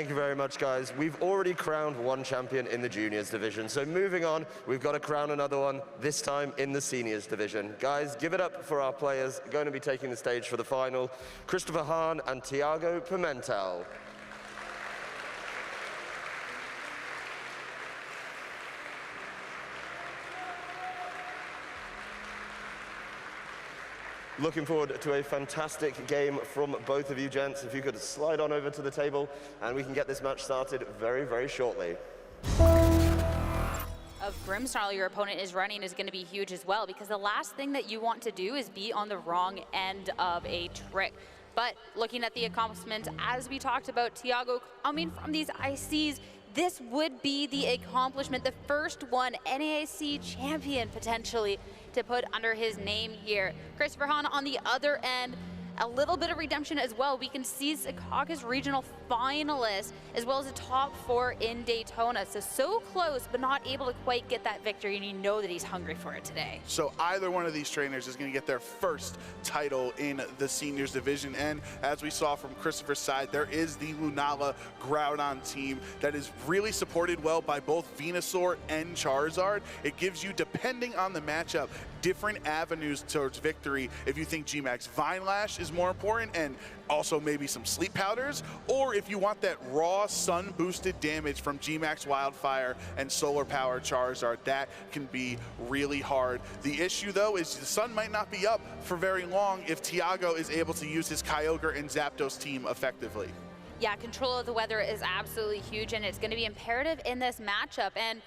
Thank you very much, guys. We've already crowned one champion in the juniors division, so moving on, we've got to crown another one, this time in the seniors division. Guys, give it up for our players going to be taking the stage for the final, Christopher Hahn and Tiago Pimentel. Looking forward to a fantastic game from both of you gents. If you could slide on over to the table and we can get this match started very, very shortly. Of Grimsnarl your opponent is running is going to be huge as well, because the last thing that you want to do is be on the wrong end of a trick. But looking at the accomplishments, as we talked about, Tiago coming from these ICs, this would be the accomplishment, the first one NAIC champion potentially to put under his name here. Christopher Hahn on the other end, a little bit of redemption as well. We can see Secaucus regional finalist as well as a top 4 in Daytona. So close, but not able to quite get that victory, and you know that he's hungry for it today. So either one of these trainers is going to get their first title in the seniors division. And as we saw from Christopher's side, there is the Lunala Groudon team that is really supported well by both Venusaur and Charizard. It gives you, depending on the matchup, different avenues towards victory. If you think G-Max Vine Lash is more important, and also maybe some sleep powders, or if you want that raw sun boosted damage from G-Max Wildfire and solar power Charizard, that can be really hard. The issue though is the sun might not be up for very long if Tiago is able to use his Kyogre and Zapdos team effectively. Yeah, control of the weather is absolutely huge, and it's going to be imperative in this matchup. And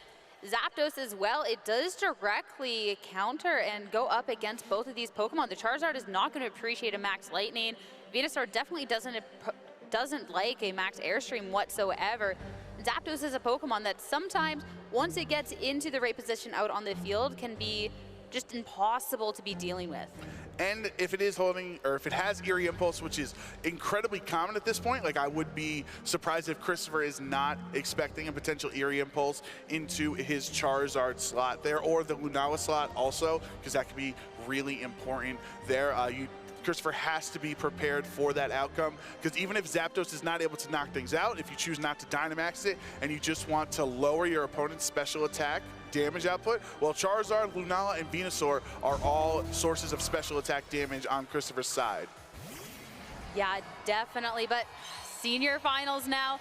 Zapdos as well, it does directly counter and go up against both of these Pokemon. The Charizard is not going to appreciate a Max Lightning. Venusaur definitely doesn't like a Max Airstream whatsoever. Zapdos is a Pokemon that sometimes, once it gets into the right position out on the field, can be just impossible to be dealing with. And if it is holding, or if it has Eerie Impulse, which is incredibly common at this point, like I would be surprised if Christopher is not expecting a potential Eerie Impulse into his Charizard slot there, or the Lunala slot also, because that could be really important there. Christopher has to be prepared for that outcome, because even if Zapdos is not able to knock things out, if you choose not to Dynamax it and you just want to lower your opponent's special attack damage output, well, Charizard, Lunala, and Venusaur are all sources of special attack damage on Christopher's side. Yeah, definitely, but senior finals now,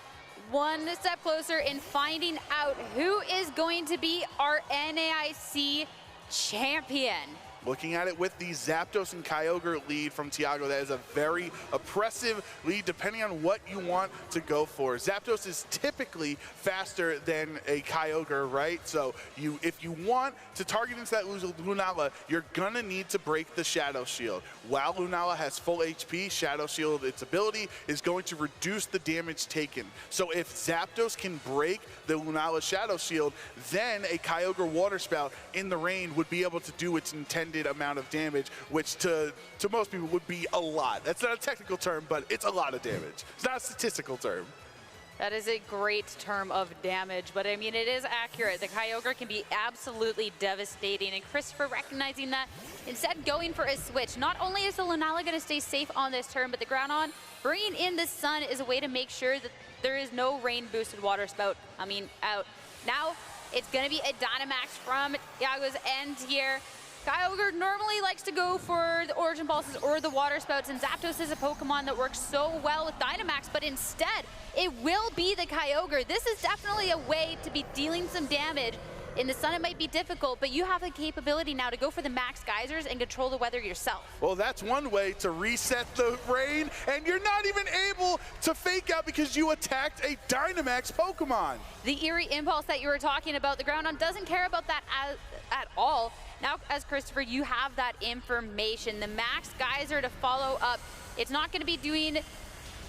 one step closer in finding out who is going to be our NAIC champion. Looking at it with the Zapdos and Kyogre lead from Tiago, that is a very oppressive lead depending on what you want to go for. Zapdos is typically faster than a Kyogre, right? So if you want to target into that Lunala, you're gonna need to break the Shadow Shield. While Lunala has full HP, Shadow Shield, its ability, is going to reduce the damage taken. So if Zapdos can break the Lunala Shadow Shield, then a Kyogre Water Spout in the rain would be able to do its intended amount of damage, which to most people would be a lot. That's not a technical term, but it's a lot of damage. It's not a statistical term. That is a great term of damage, but I mean, it is accurate. The Kyogre can be absolutely devastating, and Christopher recognizing that, instead going for a switch. Not only is the Lunala going to stay safe on this turn, but the Groudon bringing in the sun is a way to make sure that there is no rain-boosted water spout out. Now, it's going to be a Dynamax from Tiago's end here. Kyogre normally likes to go for the Origin Pulses or the Water Spouts, and Zapdos is a Pokemon that works so well with Dynamax, but instead, it will be the Kyogre. This is definitely a way to be dealing some damage. In the sun, it might be difficult, but you have the capability now to go for the Max Geysers and control the weather yourself. Well, that's one way to reset the rain, and you're not even able to fake out because you attacked a Dynamax Pokemon. The Eerie Impulse that you were talking about, the Groudon doesn't care about that at all. Now, as Christopher, you have that information. The Max Geyser to follow up. It's not going to be doing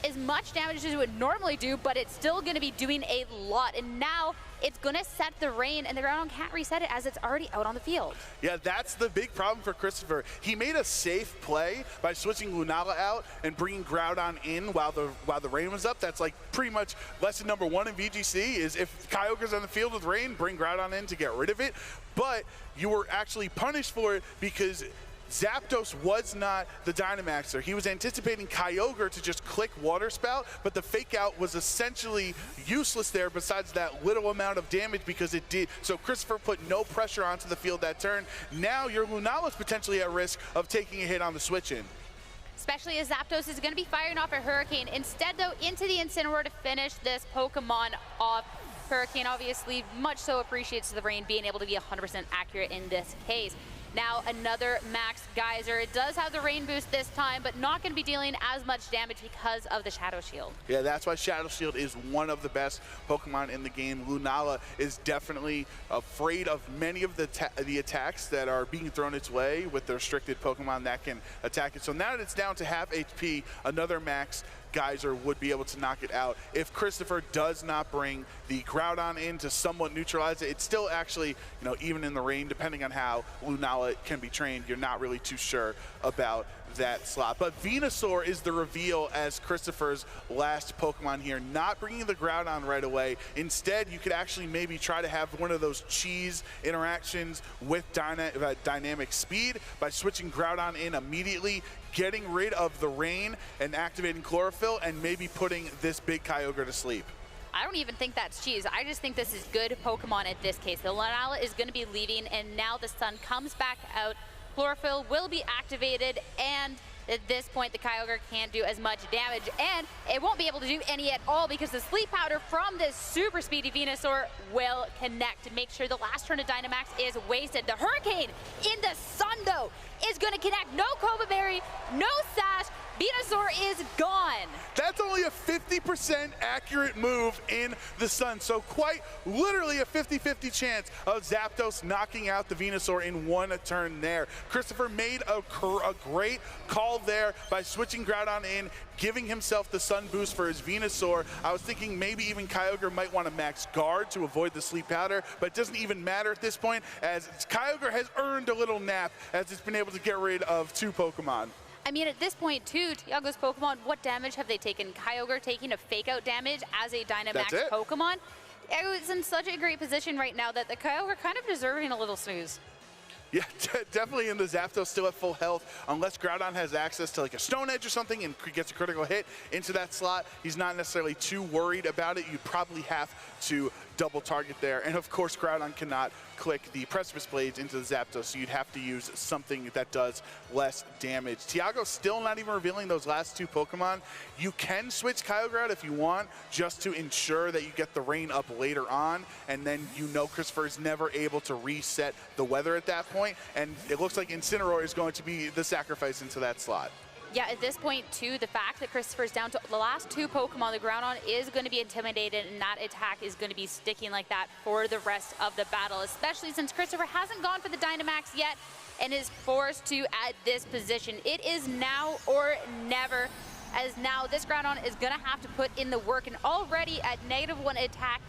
as much damage as it would normally do, but it's still going to be doing a lot. And now it's going to set the rain, and the Groudon can't reset it as it's already out on the field. Yeah, that's the big problem for Christopher. He made a safe play by switching Lunala out and bringing Groudon in while the rain was up. That's like pretty much lesson number 1 in VGC is if Kyogre's on the field with rain, bring Groudon in to get rid of it. But you were actually punished for it because Zapdos was not the Dynamaxer. He was anticipating Kyogre to just click Water Spout, but the fake out was essentially useless there besides that little amount of damage because it did. So Christopher put no pressure onto the field that turn. Now your Lunala's potentially at risk of taking a hit on the switch in. Especially as Zapdos is going to be firing off a Hurricane. Instead, though, into the Incineroar to finish this Pokemon off. Hurricane obviously much so appreciates the rain being able to be 100% accurate in this case. Now another Max Geyser. It does have the rain boost this time, but not going to be dealing as much damage because of the Shadow Shield. Yeah, that's why Shadow Shield is one of the best Pokemon in the game. Lunala is definitely afraid of many of the attacks that are being thrown its way with the restricted Pokemon that can attack it. So now that it's down to half HP, another Max Geyser would be able to knock it out. If Christopher does not bring the Groudon in to somewhat neutralize it, it's still actually, you know, even in the rain, depending on how Lunala can be trained, you're not really too sure about that slot. But Venusaur is the reveal as Christopher's last Pokemon here, not bringing the Groudon right away. Instead, you could actually maybe try to have one of those cheese interactions with dynamic speed by switching Groudon in immediately, getting rid of the rain and activating Chlorophyll, and maybe putting this big Kyogre to sleep. I don't even think that's cheese. I just think this is good Pokemon at this case. The Lunala is going to be leaving, and now the sun comes back out. Chlorophyll will be activated, and at this point the Kyogre can't do as much damage, and it won't be able to do any at all because the Sleep Powder from this super speedy Venusaur will connect to make sure the last turn of Dynamax is wasted. The Hurricane in the sun, though, is going to connect. No Cobra Berry, no Sash. Venusaur is gone. That's only a 50% accurate move in the sun. So quite literally a 50-50 chance of Zapdos knocking out the Venusaur in one turn there. Christopher made a great call there by switching Groudon in, giving himself the sun boost for his Venusaur. I was thinking maybe even Kyogre might want to max guard to avoid the Sleep Powder, but it doesn't even matter at this point as Kyogre has earned a little nap as it's been able to get rid of two Pokemon. I mean, at this point, too, Tiago's Pokemon, what damage have they taken? Kyogre taking a fake-out damage as a Dynamax Pokemon? It was in such a great position right now that the Kyogre kind of deserving a little snooze. Yeah, definitely in the Zapdos still at full health. Unless Groudon has access to like a Stone Edge or something and gets a critical hit into that slot, he's not necessarily too worried about it. You probably have to double target there. And of course, Groudon cannot click the Precipice Blades into the Zapdos, so you'd have to use something that does less damage. Tiago's still not even revealing those last two Pokemon. You can switch Kyogre out if you want, just to ensure that you get the rain up later on, and then you know Christopher is never able to reset the weather at that point, and it looks like Incineroar is going to be the sacrifice into that slot. Yeah, at this point, too, the fact that Christopher's down to the last two Pokemon, the Groudon is going to be intimidated, and that attack is going to be sticking like that for the rest of the battle, especially since Christopher hasn't gone for the Dynamax yet and is forced to at this position. It is now or never, as now this Groudon is going to have to put in the work, and already at -1 attack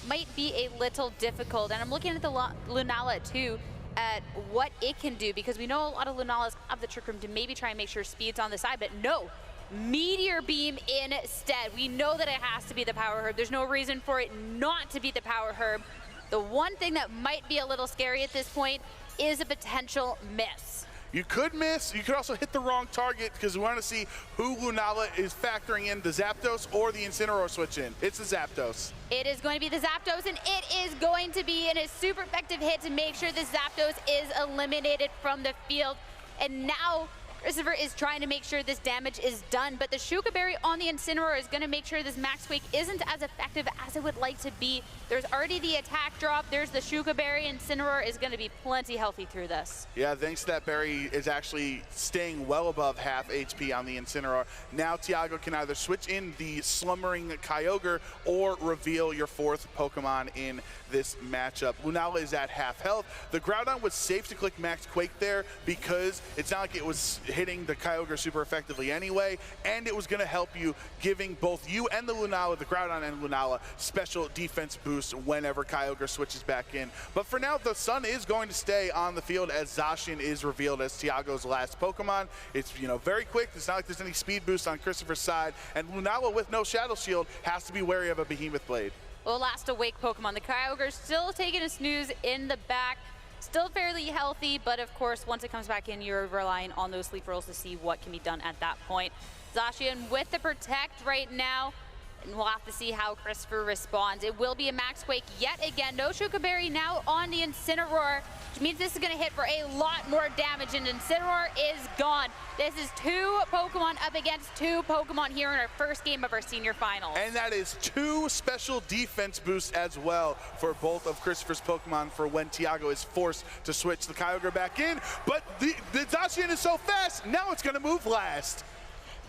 might be a little difficult. And I'm looking at the Lunala, too, at what it can do, because we know a lot of Lunalas have the Trick Room to maybe try and make sure speed's on the side, but no, Meteor Beam instead. We know that it has to be the Power Herb. There's no reason for it not to be the Power Herb. The one thing that might be a little scary at this point is a potential miss. You could miss, you could also hit the wrong target because we want to see who Lunala is factoring in, the Zapdos or the Incineroar switch in. It's the Zapdos. It is going to be the Zapdos, and it is going to be in a super effective hit to make sure the Zapdos is eliminated from the field. And now Christopher is trying to make sure this damage is done, but the Shuka Berry on the Incineroar is going to make sure this Max Quake isn't as effective as it would like to be. There's already the attack drop, there's the Shuka Berry, and Incineroar is going to be plenty healthy through this. Yeah, thanks to that berry is actually staying well above half HP on the Incineroar. Now Tiago can either switch in the Slumbering Kyogre or reveal your fourth Pokemon in this matchup. Lunala is at half health. The Groudon was safe to click Max Quake there because it's not like it was hitting the Kyogre super effectively anyway, and it was going to help you, giving both you and the Lunala, the Groudon and Lunala, special defense boosts whenever Kyogre switches back in. But for now, the sun is going to stay on the field as Zacian is revealed as Tiago's last Pokemon. It's, you know, very quick. It's not like there's any speed boost on Christopher's side, and Lunala with no Shadow Shield has to be wary of a Behemoth Blade. Well, last awake Pokemon, the Kyogre still taking a snooze in the back. still fairly healthy, but of course, once it comes back in, you're relying on those sleep rolls to see what can be done at that point. Zacian with the Protect right now, and we'll have to see how Christopher responds. It will be a Max Quake yet again. No Shukaberry now on the Incineroar, which means this is going to hit for a lot more damage, and Incineroar is gone. This is 2 Pokemon up against 2 Pokemon here in our first game of our senior finals. And that is 2 special defense boosts as well for both of Christopher's Pokemon for when Tiago is forced to switch the Kyogre back in. But the Zacian is so fast, now it's going to move last.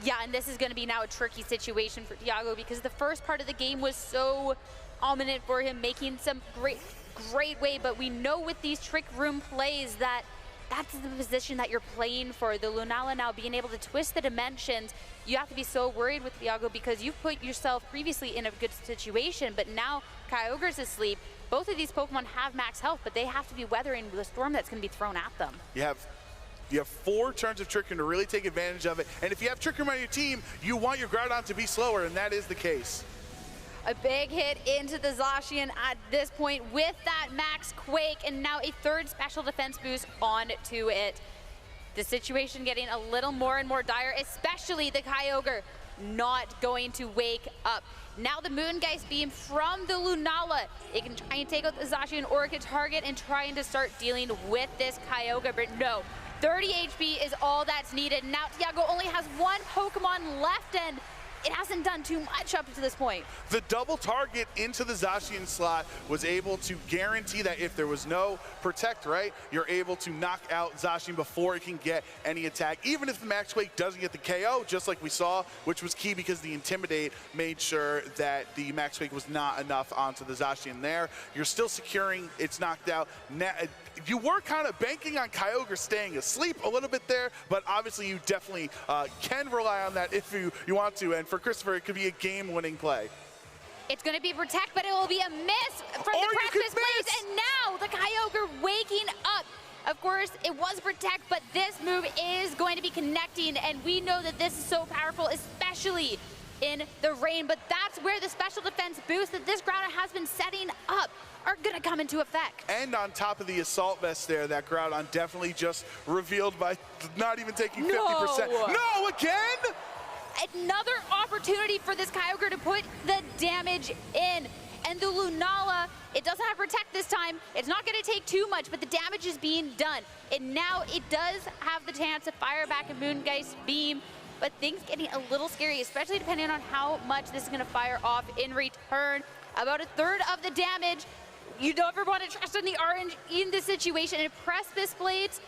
Yeah, and this is going to be now a tricky situation for Tiago because the first part of the game was so ominous for him, making some great way, but we know with these Trick Room plays that that's the position that you're playing for. The Lunala now being able to twist the dimensions, you have to be so worried with Tiago because you've put yourself previously in a good situation, but now Kyogre's asleep. Both of these Pokemon have max health, but they have to be weathering the storm that's going to be thrown at them. You have 4 turns of Trick Room to really take advantage of it. And if you have Trick Room on your team, you want your Groudon to be slower, and that is the case. A big hit into the Zacian at this point with that Max Quake, and now a 3rd special defense boost onto it. The situation getting a little more and more dire, especially the Kyogre not going to wake up. Now the Moongeist Beam from the Lunala. It can try and take out the Zacian or it can target and trying to start dealing with this Kyogre, but no. 30 HP is all that's needed. Now Tiago only has 1 Pokemon left, and it hasn't done too much up to this point. The double target into the Zacian slot was able to guarantee that if there was no Protect, right, you're able to knock out Zacian before it can get any attack. Even if the Max Quake doesn't get the KO, just like we saw, which was key because the Intimidate made sure that the Max Quake was not enough onto the Zacian there. You're still securing, it's knocked out. Now, you were kind of banking on Kyogre staying asleep a little bit there, but obviously you definitely can rely on that if you want to. And for Christopher, it could be a game-winning play. It's going to be Protect, but it will be a miss from the practice plays. And now the Kyogre waking up. Of course, it was Protect, but this move is going to be connecting, and we know that this is so powerful, especially in the rain. But that's where the special defense boost that this Groudon has been setting up are going to come into effect. And on top of the Assault Vest there, that Groudon definitely just revealed by not even taking 50%. No, again? Another opportunity for this Kyogre to put the damage in. And the Lunala, it doesn't have Protect this time. It's not going to take too much, but the damage is being done. And now it does have the chance to fire back a Moongeist Beam, but things getting a little scary, especially depending on how much this is going to fire off in return. About 1/3 of the damage. You don't ever want to trust in the orange in this situation. And press Mistblades,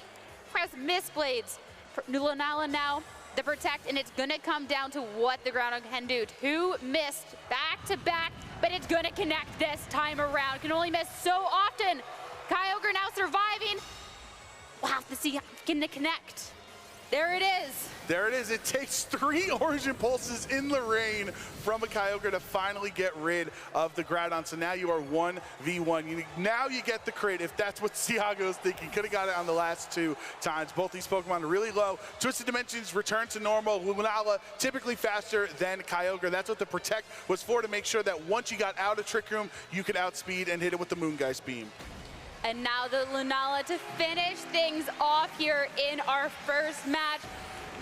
press Mistblades. Lunala now, the Protect, and it's going to come down to what the Groudon can do. 2 missed back to back, but it's going to connect this time around. Can only miss so often. Kyogre now surviving. We'll have to see how it's going to connect. There it is. There it is. It takes 3 Orange Impulses in the rain from a Kyogre to finally get rid of the Groudon. So now you are 1v1. Now you get the crit if that's what Tiago is thinking. Could have got it on the last 2 times. Both these Pokemon are really low. Twisted Dimensions return to normal. Lunala typically faster than Kyogre. That's what the Protect was for, to make sure that once you got out of Trick Room, you could outspeed and hit it with the Moongeist Beam. And now the Lunala to finish things off here in our first match.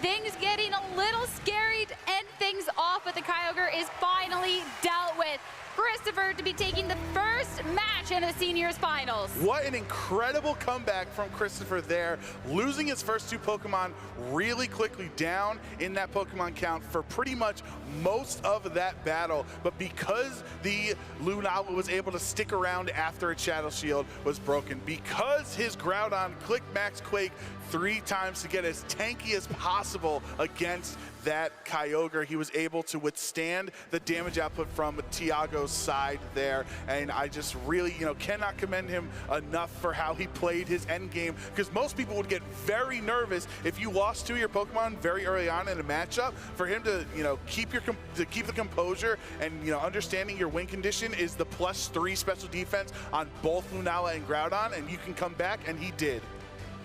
Things getting a little scary to end things off, but the Kyogre is finally dealt with. Christopher to be taking the first match in the seniors finals. What an incredible comeback from Christopher there, losing his first 2 Pokemon really quickly down in that Pokemon count for pretty much most of that battle. But because the Lunala was able to stick around after its Shadow Shield was broken, because his Groudon clicked Max Quake 3 times to get as tanky as possible against that Kyogre, he was able to withstand the damage output from Tiago's side there. And I just really, cannot commend him enough for how he played his end game, because most people would get very nervous if you lost 2 of your Pokemon very early on in a matchup. For him to, keep the composure and, understanding your win condition is the +3 special defense on both Lunala and Groudon, and you can come back, and he did.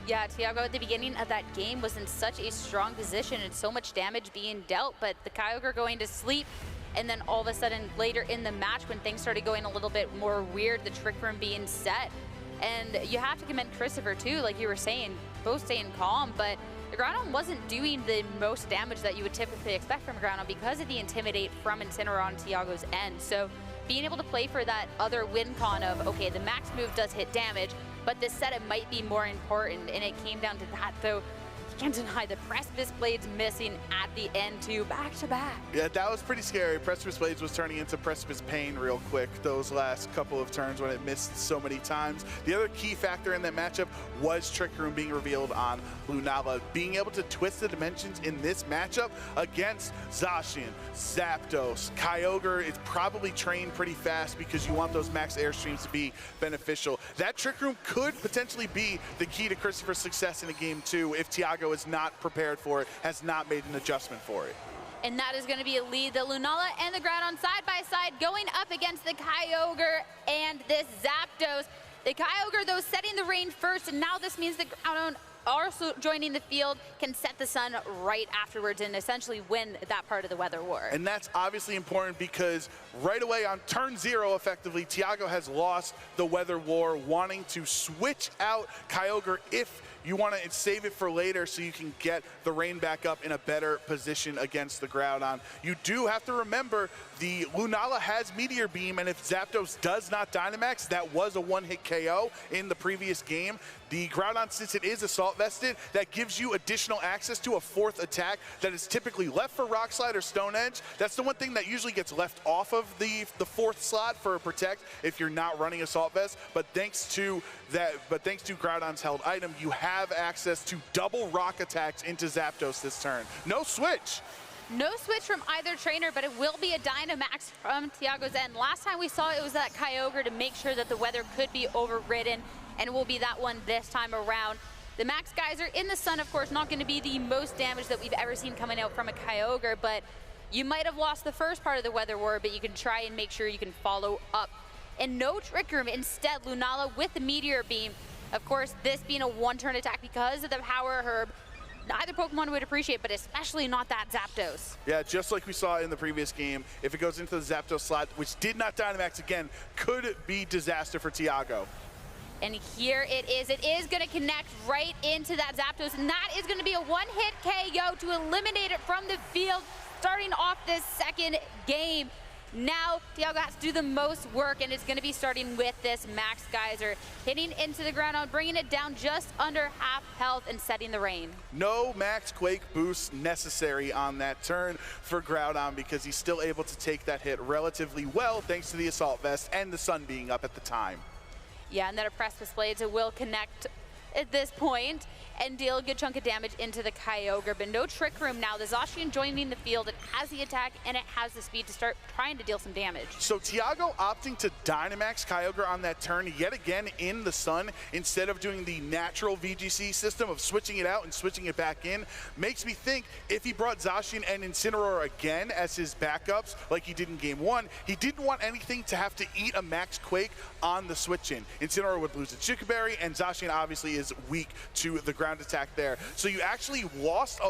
Yeah, Tiago at the beginning of that game was in such a strong position and so much damage being dealt, but the Kyogre going to sleep, and then all of a sudden later in the match when things started going a little bit more weird, the Trick Room being set, And you have to commend Christopher too, like you were saying, both staying calm, but the Groudon wasn't doing the most damage that you would typically expect from Groudon because of the Intimidate from Incineroar on Tiago's end. So being able to play for that other win con of, okay, the max move does hit damage, but this setup might be more important, and it came down to that, though. Can't deny the Precipice Blades missing at the end too, back to back. Yeah, that was pretty scary. Precipice Blades was turning into Precipice Pain real quick those last couple of turns when it missed so many times. The other key factor in that matchup was Trick Room being revealed on Lunala. Being able to twist the dimensions in this matchup against Zacian, Zapdos, Kyogre is probably trained pretty fast because you want those max airstreams to be beneficial. That Trick Room could potentially be the key to Christopher's success in a game too if Tiago is not prepared for it, has not made an adjustment for it. And that is going to be a lead. The Lunala and the Groudon side by side going up against the Kyogre and this Zapdos. The Kyogre, though, setting the rain first, and now this means the Groudon also joining the field can set the sun right afterwards and essentially win that part of the weather war. And that's obviously important because right away on turn 0, effectively, Tiago has lost the weather war, wanting to switch out Kyogre if you want to save it for later so you can get the rain back up in a better position against the Groudon. You do have to remember the Lunala has Meteor Beam, and if Zapdos does not Dynamax, that was a one-hit KO in the previous game. The Groudon, since it is Assault Vested, that gives you additional access to a 4th attack that is typically left for Rock Slide or Stone Edge. That's the one thing that usually gets left off of the 4th slot for a Protect if you're not running Assault Vest. But thanks to Groudon's held item, you have access to double Rock attacks into Zapdos this turn. No switch. No switch from either trainer, but it will be a Dynamax from Tiago's end. Last time we saw it was that Kyogre to make sure that the weather could be overridden, and it will be that one this time around. The Max Geyser in the sun, of course, not going to be the most damage that we've ever seen coming out from a Kyogre, but you might have lost the first part of the weather war, but you can try and make sure you can follow up. And no Trick Room, instead Lunala with the Meteor Beam. Of course, this being a one-turn attack because of the Power Herb, neither Pokemon would appreciate, but especially not that Zapdos. Yeah, just like we saw in the previous game, if it goes into the Zapdos slot, which did not Dynamax again, could be disaster for Tiago. And here it is. It is going to connect right into that Zapdos, and that is going to be a one-hit KO to eliminate it from the field, starting off this second game. Now, Tiago has to do the most work, and it's going to be starting with this Max Geyser, hitting into the ground, bringing it down just under half health and setting the rain. No Max Quake boost necessary on that turn for Groudon because he's still able to take that hit relatively well thanks to the Assault Vest and the sun being up at the time. Yeah, and then a Precipice Blades will connect at this point and deal a good chunk of damage into the Kyogre, but no Trick Room now. The Zacian joining the field, it has the attack and it has the speed to start trying to deal some damage. So Tiago opting to Dynamax Kyogre on that turn yet again in the sun instead of doing the natural VGC system of switching it out and switching it back in makes me think if he brought Zacian and Incineroar again as his backups like he did in game 1, he didn't want anything to have to eat a Max Quake on the switch in. Incineroar would lose its Chicoberry, and Zacian obviously is weak to the ground attack there. So you actually lost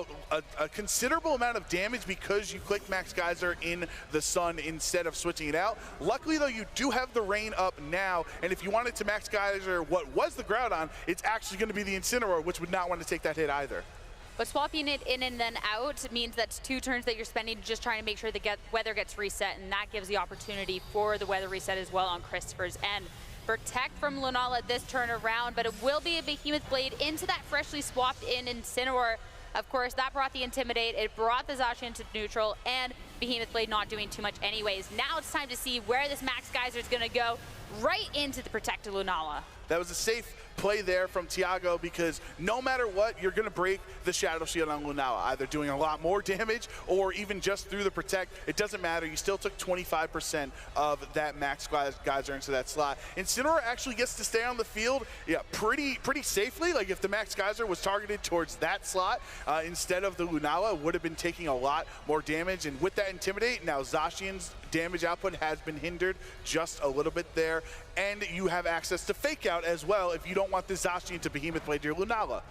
a considerable amount of damage because you clicked Max Geyser in the sun instead of switching it out. Luckily though, you do have the rain up now, and if you wanted to Max Geyser what was the Groudon, it's actually going to be the Incineroar, which would not want to take that hit either. But swapping it in and then out means that's 2 turns that you're spending just trying to make sure the weather gets reset, and that gives the opportunity for the weather reset as well on Christopher's end. Protect from Lunala this turn around, but it will be a Behemoth Blade into that freshly swapped in Incineroar. Of course, that brought the Intimidate, it brought the Zacian to neutral, and Behemoth Blade not doing too much anyways. Now it's time to see where this Max Geyser is going to go, right into the Protected Lunala. That was a safe play there from Tiago because no matter what, you're going to break the Shadow Shield on Lunala, either doing a lot more damage or even just through the Protect. It doesn't matter. You still took 25% of that Max Geyser into that slot. Incineroar actually gets to stay on the field pretty safely. Like if the Max Geyser was targeted towards that slot instead of the Lunala, it would have been taking a lot more damage. And with that Intimidate, now Zacian's damage output has been hindered just a little bit there. And you have access to Fake Out as well if you don't want this Zacian to Behemoth Blade your Lunala.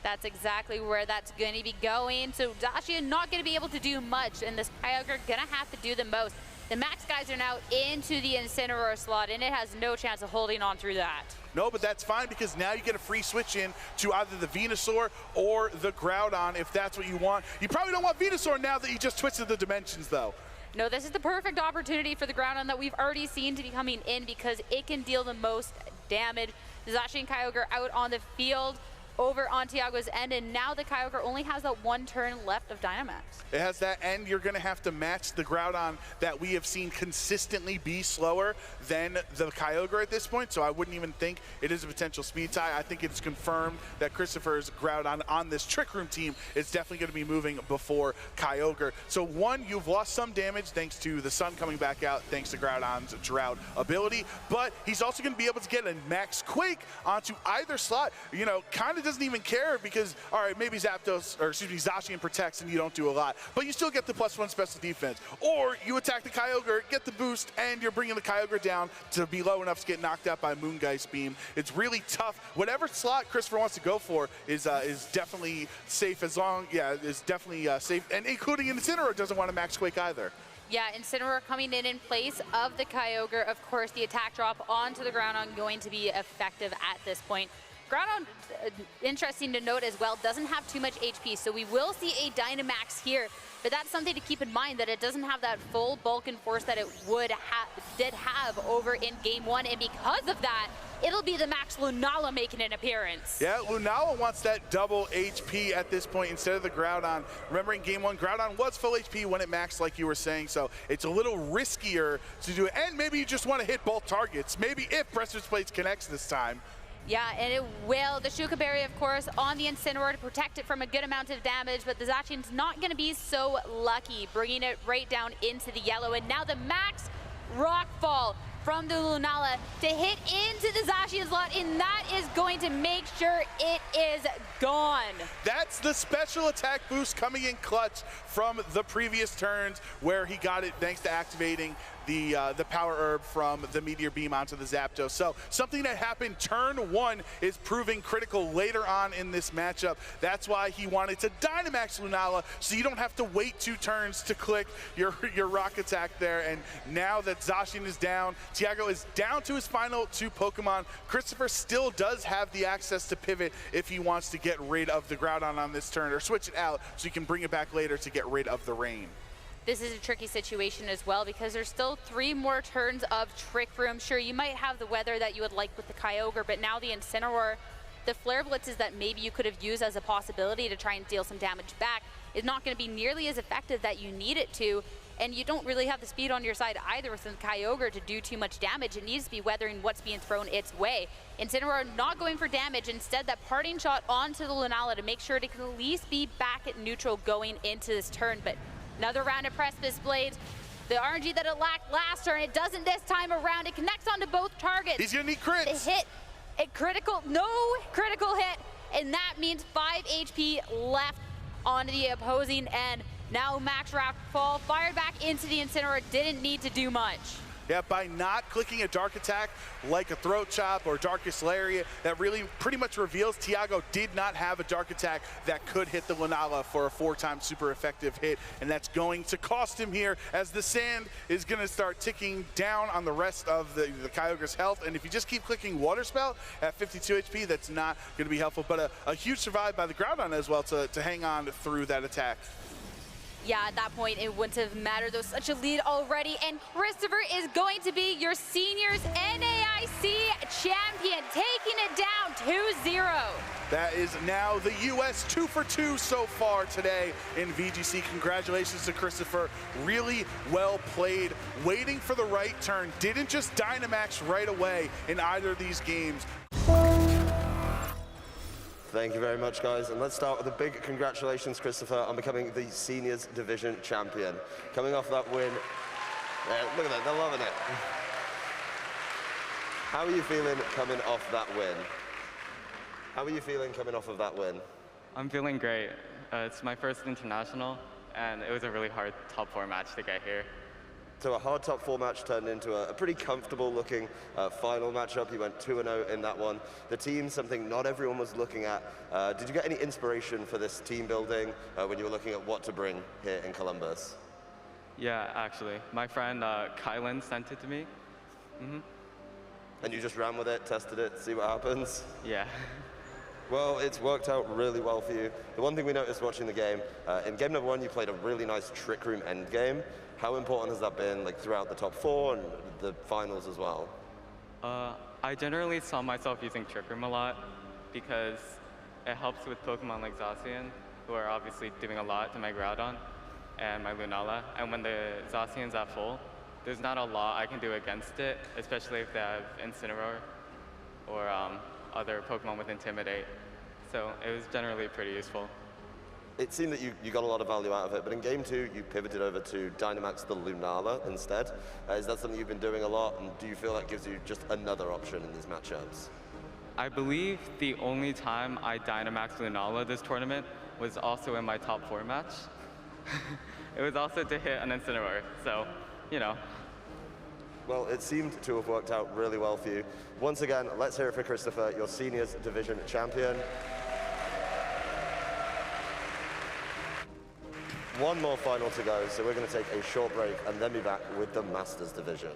That's exactly where that's going to be going. So Zacian not going to be able to do much, and this Kyogre going to have to do the most. The Max guys are now into the Incineroar slot, and it has no chance of holding on through that. No, but that's fine because now you get a free switch in to either the Venusaur or the Groudon if that's what you want. You probably don't want Venusaur now that you just twisted the dimensions, though. No, this is the perfect opportunity for the Groudon that we've already seen to be coming in because it can deal the most damage. Zacian and Kyogre out on the field over on Tiago's end, and now the Kyogre only has that one turn left of Dynamax. It has that, and you're going to have to match the Groudon that we have seen consistently be slower than the Kyogre at this point, so I wouldn't even think it is a potential speed tie. I think it's confirmed that Christopher's Groudon on this Trick Room team is definitely going to be moving before Kyogre. So one, you've lost some damage thanks to the sun coming back out, thanks to Groudon's Drought ability, but he's also going to be able to get a Max Quake onto either slot. You know, kind of doesn't even care because, all right, maybe Zapdos, or excuse me, Zacian protects and you don't do a lot, but you still get the +1 special defense. Or you attack the Kyogre, get the boost, and you're bringing the Kyogre down to be low enough to get knocked out by Moongeist Beam. It's really tough. Whatever slot Christopher wants to go for is definitely safe is definitely safe, and including Incineroar doesn't want to Max Quake either. Yeah, Incineroar coming in place of the Kyogre. Of course, the attack drop onto the Groudon going to be effective at this point. Groudon, interesting to note as well, doesn't have too much HP, so we will see a Dynamax here, but that's something to keep in mind, that it doesn't have that full bulk and force that it did have over in Game 1, and because of that, it'll be the Max Lunala making an appearance. Yeah, Lunala wants that double HP at this point instead of the Groudon. Remember in Game 1, Groudon was full HP when it maxed, like you were saying, so it's a little riskier to do it, and maybe you just want to hit both targets, maybe if Brester's Blades connects this time. Yeah, and it will. The Shuka Berry, of course, on the Incineroar to protect it from a good amount of damage, but the Zacian's not going to be so lucky, bringing it right down into the yellow. And now the Max Rockfall from the Lunala to hit into the Zacian slot, and that is going to make sure it is gone. That's the special attack boost coming in clutch from the previous turns where he got it thanks to activating the power herb from the Meteor Beam onto the Zapdos. So something that happened turn 1 is proving critical later on in this matchup. That's why he wanted to Dynamax Lunala, so you don't have to wait 2 turns to click your rock attack there. And now that Zacian is down, Tiago is down to his final 2 Pokemon. Christopher still does have the access to pivot if he wants to get rid of the Groudon on this turn, or switch it out so he can bring it back later to get rid of the rain. This is a tricky situation as well because there's still 3 more turns of Trick Room. Sure, you might have the weather that you would like with the Kyogre, but now the Incineroar, the Flare Blitzes that maybe you could have used as a possibility to try and deal some damage back is not going to be nearly as effective that you need it to, and you don't really have the speed on your side either with the Kyogre to do too much damage. It needs to be weathering what's being thrown its way. Incineroar not going for damage, instead that parting shot onto the Lunala to make sure it can at least be back at neutral going into this turn, but another round of Precipice Blades. The RNG that it lacked last turn, it doesn't this time around. It connects onto both targets. He's gonna need crits. The hit, no critical hit, and that means 5 HP left on the opposing end. Now Max Rockfall fired back into the Incineroar, didn't need to do much. Yeah, by not clicking a Dark Attack like a Throat Chop or Darkest Lariat, that really pretty much reveals Tiago did not have a Dark Attack that could hit the Lunala for a 4-time super effective hit, and that's going to cost him here as the sand is going to start ticking down on the rest of the Kyogre's health. And if you just keep clicking Water Spell at 52 HP, that's not going to be helpful, but a huge survive by the Groudon as well to hang on through that attack. Yeah, at that point, it wouldn't have mattered. There was such a lead already, and Christopher is going to be your seniors NAIC champion, taking it down 2-0. That is now the US 2 for 2 so far today in VGC. Congratulations to Christopher. Really well played, waiting for the right turn. Didn't just Dynamax right away in either of these games. Thank you very much, guys. And let's start with a big congratulations, Christopher, on becoming the Seniors Division champion. Coming off that win, look at that, they're loving it. How are you feeling coming off that win? How are you feeling coming off of that win? I'm feeling great. It's my first international, and it was a really hard top 4 match to get here. So a hard top 4 match turned into a pretty comfortable looking final matchup. You went 2-0 in that one. The team, something not everyone was looking at. Did you get any inspiration for this team building when you were looking at what to bring here in Columbus? Yeah, actually. My friend Kylan sent it to me. And you just ran with it, tested it, see what happens? Yeah. Well, it's worked out really well for you. The one thing we noticed watching the game, in game number 1, you played a really nice Trick Room endgame. How important has that been, like, throughout the top 4 and the finals as well? I generally saw myself using Trick Room a lot because it helps with Pokemon like Zacian, who are obviously doing a lot to my Groudon and my Lunala. And when the Zacian's at full, there's not a lot I can do against it, especially if they have Incineroar or other Pokemon with Intimidate. So it was generally pretty useful. It seemed that you got a lot of value out of it, but in game 2, you pivoted over to Dynamax the Lunala instead. Is that something you've been doing a lot, and do you feel that gives you just another option in these matchups? I believe the only time I Dynamaxed Lunala this tournament was also in my top 4 match. It was also to hit an Incineroar, so, you know. Well, it seemed to have worked out really well for you. Once again, let's hear it for Christopher, your Seniors Division champion. One more final to go, so we're going to take a short break and then be back with the Masters Division.